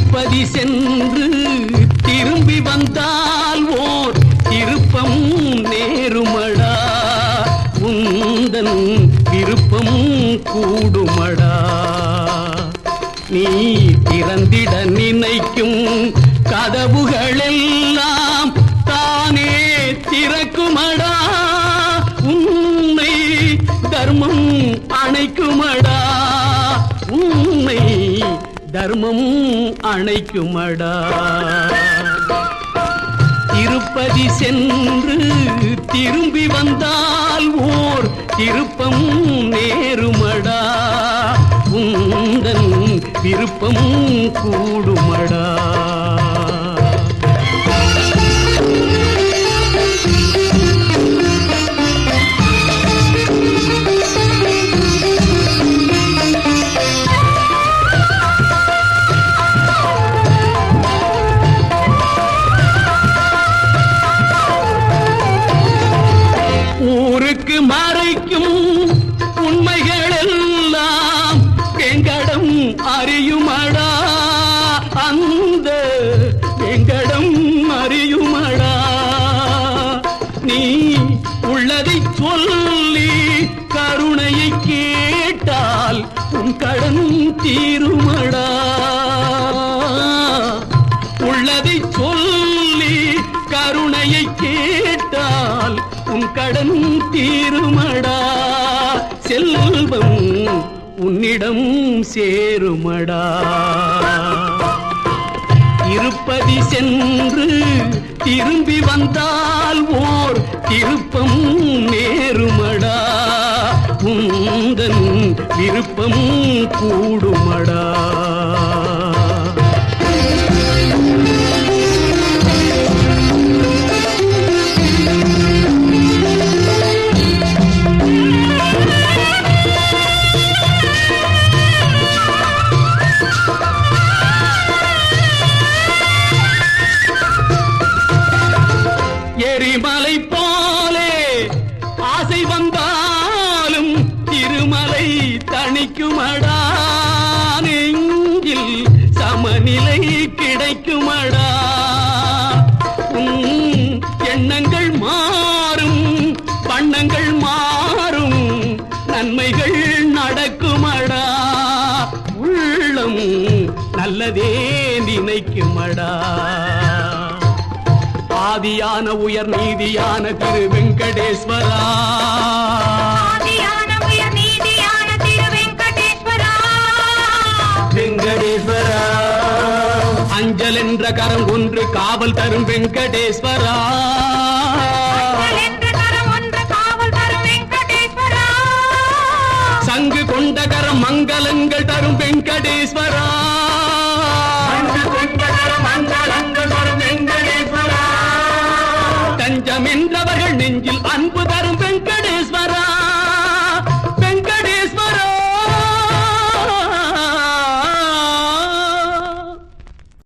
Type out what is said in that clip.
திருப்பதி சென்று திரும்பி வந்தால் ஓர் திருப்பம் நேருமடா, உந்தன் விருப்பம் கூடுமடா. நீ திறந்திட நினைக்கும் கதவுகளெல்லாம் தானே திறக்குமடா, உன்னை தர்மம் அணைக்குமடா, உன்னை தர்மம் அணைக்குமடா. திருப்பதி சென்று திரும்பி வந்தால் ஓர் திருப்பம் நேருமடா, உந்தன் விருப்பம் கூடுமடா. ஊருக்கு மறைக்கும் உண்மைகள் எல்லாம் வெங்கடம் அறியுமடா, அந்த வெங்கடம் அறியுமடா. நீ உள்ளதை சொல்லி கருணையை கேட்டால் உன் கடன் தீருமடா, உள்ளதை சொல்லி கருணையை கேட்டால் உன் கடன் தீருமடா. செல்வம் உன்னிடம் சேருமடா. திருப்பதி சென்று திரும்பி வந்தால் ஓர் திருப்பம் நேருமடா, உந்தன் விருப்பம் கூடுமடா. எரிமலை போலே ஆசை வந்தாலும் திருமலை தணிக்குமடா, நெஞ்சில் சமநிலை கிடைக்குமடா. எண்ணங்கள் மாறும் வண்ணங்கள் மாறும் நன்மைகள் நடக்குமடா, உள்ளம் நல்லதே நினைக்குமடா. ஆதியான உயர் நீதியான திரு வெங்கடேஸ்வரா, ஆதியான உயர் நீதியான திரு வெங்கடேஸ்வரா, வெங்கடேஸ்வரா. அஞ்சல் என்ற கரம் ஒன்று காவல் தரும் வெங்கடேஸ்வரா, அஞ்சல் என்ற கரம் ஒன்று காவல் தரும் வெங்கடேஸ்வரா. சங்கு கொண்ட கரம் மங்களங்கள் தரும் வெங்கடேஸ்வரா, தஞ்சம் என்றவர்கள் நெஞ்சில் அன்பு தரும் வெங்கடேஸ்வரா.